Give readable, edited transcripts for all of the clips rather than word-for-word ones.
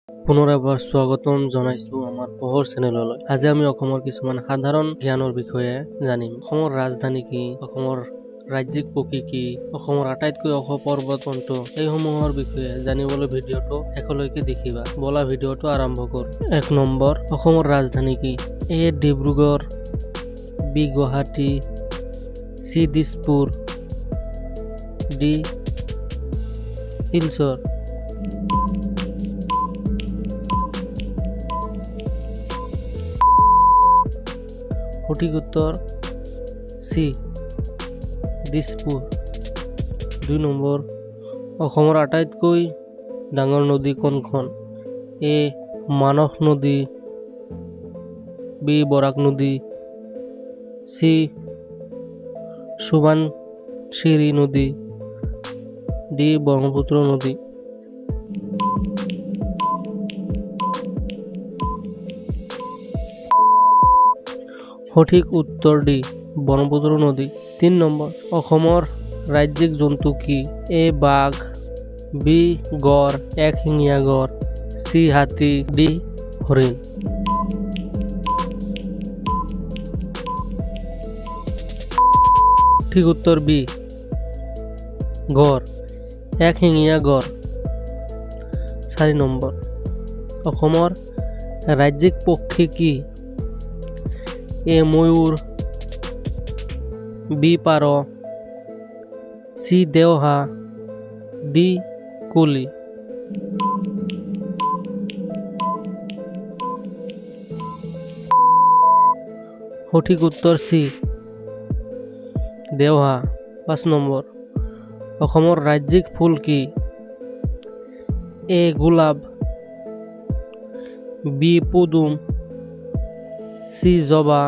পুনৰ এবাৰ স্বাগতম জনাইছো আমাৰ পঢ়ৰ চেনেললৈ। আজি আমি অসমৰ কিছুমান সাধাৰণ জ্ঞানৰ বিষয়ে জানিম। অসমৰ ৰাজধানী কি, অসমৰ ৰাজ্যিক পক্ষী কি, অসমৰ আটাইতকৈ ওখ পৰ্বত কোনটো, এইসমূহৰ বিষয়ে জানিবলৈ ভিডিঅ'টো শেষলৈকে দেখিবা। বলা ভিডিঅ'টো আৰম্ভ কৰো। 1 নম্বৰ, অসমৰ ৰাজধানী কি? A Dibrugarh, B Guwahati, C Dispur, D Silchar. সঠিক উত্তৰ চি দিছপুৰ। 2 নম্বৰ, অসমৰ আটাইতকৈ ডাঙৰ নদী কোনখন? এ মানস নদী, বি বৰাক নদী, চি সুবানশিৰি নদী, ডি ব্ৰহ্মপুত্ৰ নদী। সঠিক উত্তৰ ডি ব্ৰহ্মপুত্ৰ নদী। 3 নম্বৰ, অসমৰ ৰাজ্যিক জন্তু কি? এ বাঘ, বি গড়, একশিঙীয়া গড়, চি হাতী, ডি হৰিণ। সঠিক উত্তৰ বি গড়, একশিঙীয়া গড়। 4 নম্বৰ, অসমৰ ৰাজ্যিক পক্ষী কি? এ ময়ূৰ, বি পাৰ, চি দেওহা, ডি কুলি। সঠিক উত্তৰ চি দেওহা। 5 নম্বৰ, অসমৰ ৰাজ্যিক ফুল কি? এ গোলাপ, বি পদুম, চি জবা,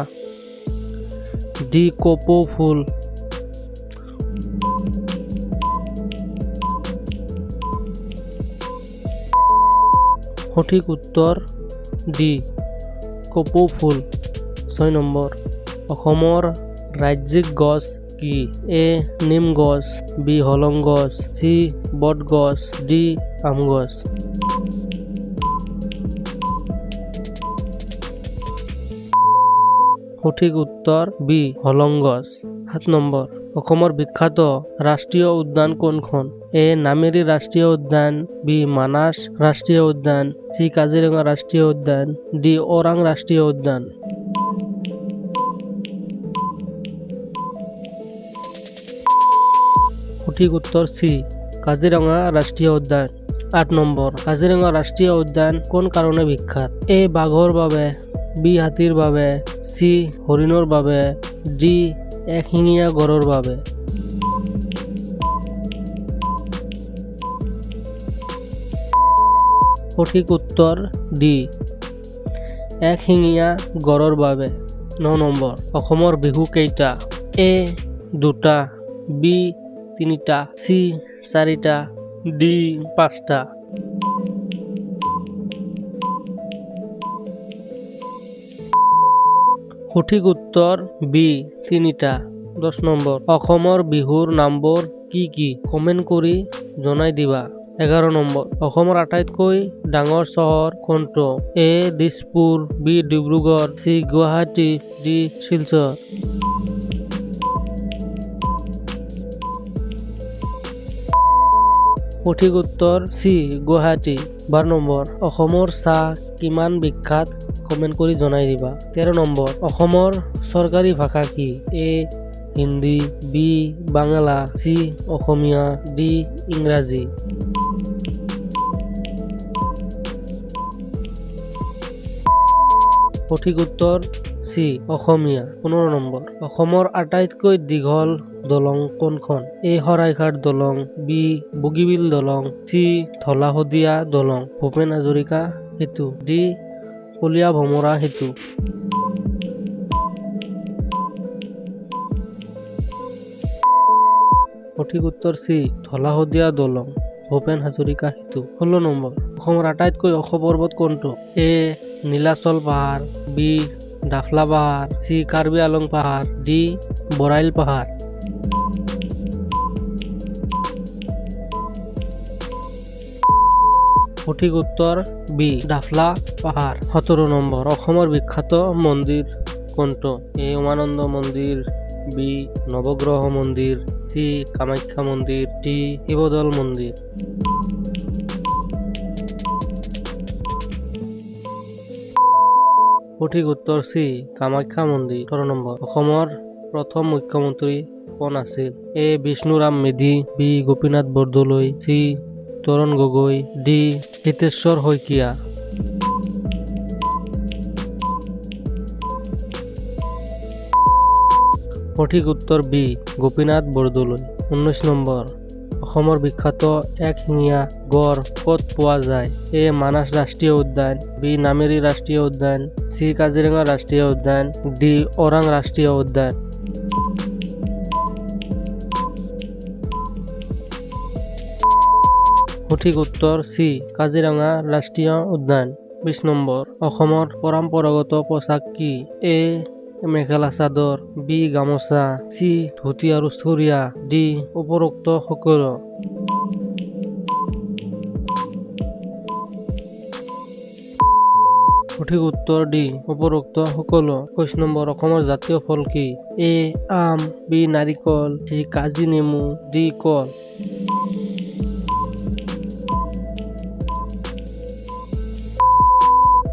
ডি কপৌ ফুল। সঠিক উত্তৰ ডি কপৌ ফুল। 6 নম্বৰ, অসমৰ ৰাজ্যিক গছ কি? এ নিম গছ, বি হলং গছ, চি বট গছ, ডি আম গছ। সঠিক উত্তৰ বি হলং গছ। 7 নম্বৰ, অসমৰ বিখ্যাত ৰাষ্ট্ৰীয় উদ্যান কোনখন? এ নামেৰি ৰাষ্ট্ৰীয় উদ্যান, বি মানাস ৰাষ্ট্ৰীয় উদ্যান, চি কাজিৰঙা ৰাষ্ট্ৰীয় উদ্যান, ডি ওৰাং ৰাষ্ট্ৰীয় উদ্যান। সঠিক উত্তৰ চি কাজিৰঙা ৰাষ্ট্ৰীয় উদ্যান। 8 নম্বৰ, কাজিৰঙা ৰাষ্ট্ৰীয় উদ্যান কোন কাৰণে বিখ্যাত? এ বাঘৰ বাবে, বি হাতীৰ বাবে, চি হৰিণৰ বাবে, ডি একশিঙীয়া গড়ৰ বাবে। সঠিক উত্তৰ ডি একশিঙীয়া গড়ৰ বাবে। 9 নম্বৰ, অসমৰ বিহু কেইটা? এ 2টা, বি 3টা, চি 4টা, ডি 5টা। সঠিক উত্তৰ বি 3টা। 10 নম্বৰ, অসমৰ বিহুৰ নামবোৰ কি কি? কমেন্ট কৰি জনাই দিবা। 11 নম্বৰ, অসমৰ আটাইতকৈ ডাঙৰ চহৰ কোনটো? A Dispur, B Dibrugarh, C Guwahati, D Silchar. সঠিক উত্তৰ চি গুৱাহাটী। 12 নম্বৰ, অসমৰ চাহ কিমান বিখ্যাত? কমেন্ট কৰি জনাই দিবা। 13 নম্বৰ, অসমৰ চৰকাৰী ভাষা কি? এ হিন্দী, বি বাংলা, চি অসমীয়া, ডি ইংৰাজী। সঠিক উত্তৰ চি অসমীয়া। 15 নম্বৰ, অসমৰ আটাইতকৈ দীঘল দলং কোনখন? এ শৰাইঘাট দলং, বি বগীবিল দলং, চি ধলা শদিয়া দলং, ভূপেন হাজৰিকা সেতু, ডি কলীয়া ভমৰা সেতু। সঠিক উত্তৰ চি ধলা শদিয়া দলং, ভূপেন হাজৰিকা সেতু। 16 নম্বৰ, অসমৰ আটাইতকৈ ওখ পৰ্বত কোনটো? এ নীলাচল পাহাৰ, বি ডাফলা পাহাৰ, চি কাৰ্বি আলং পাহাৰ, ডি বৰাইল পাহাৰ। সঠিক উত্তৰ বি ডাফলা পাহাৰ। 17 নম্বৰ অসমৰ বিখ্যাত মন্দিৰ কোনটো? এ উমানন্দ মন্দিৰ, বি নৱগ্ৰহ মন্দিৰ, চি কামাখ্যা মন্দিৰ, ডি শিৱদৌল মন্দিৰ। সঠিক উত্তৰ চি কামাখ্যা মন্দিৰ। 18 নম্বৰ অসমৰ প্ৰথম মুখ্যমন্ত্ৰী কোন আছিল? এ Bishnuram Medhi, B Gopinath Bordoloi, C Tarun Gogoi, D Hiteswar Saikia. সঠিক উত্তৰ বি গোপীনাথ বৰদলৈ। 19 নম্বৰ অসমৰ বিখ্যাত একশিঙীয়া গড় ক'ত পোৱা যায়? এ মানাস ৰাষ্ট্ৰীয় উদ্যান, বি নামেৰি ৰাষ্ট্ৰীয় উদ্যান, চি কাজিৰঙা ৰাষ্ট্ৰীয় উদ্যান, ডি ওৰাং ৰাষ্ট্ৰীয় উদ্যান। সঠিক উত্তৰ চি কাজিৰঙা ৰাষ্ট্ৰীয় উদ্যান। 20 নম্বৰ অসমৰ পৰম্পৰাগত পোচাক কি? এ মেখেলা চাদৰ, বি গামোচা, চি ধুতি আৰু চুৰিয়া, ডি উপৰোক্ত সকলো। সঠিক উত্তৰ ডি উপৰোক্ত সকলো। 21 নম্বৰ অসমৰ জাতীয় ফল কি? এ আম, বি নাৰিকল, চি কাজি নেমু, ডি কল।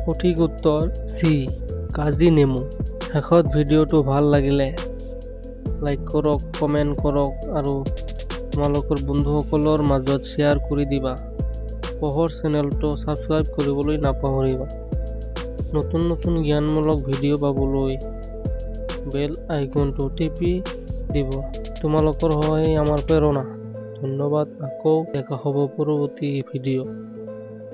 সঠিক উত্তৰ চি কাজি নেমু। শেষত ভিডিঅ'টো ভাল লাগিলে লাইক কৰক, কমেণ্ট কৰক আৰু তোমালোকৰ বন্ধুসকলৰ মাজত শ্বেয়াৰ কৰি দিবা। পোহৰ চেনেলটো ছাবস্ক্ৰাইব কৰিবলৈ নাপাহৰিবা। নতুন নতুন জ্ঞানমূলক ভিডিঅ' পাবলৈ বেল আইকনটো টিপি দিব। তোমালোকৰ সহায় আমাৰ প্ৰেৰণা। ধন্যবাদ। আকৌ দেখা হ'ব পৰৱৰ্তী ভিডিঅ'।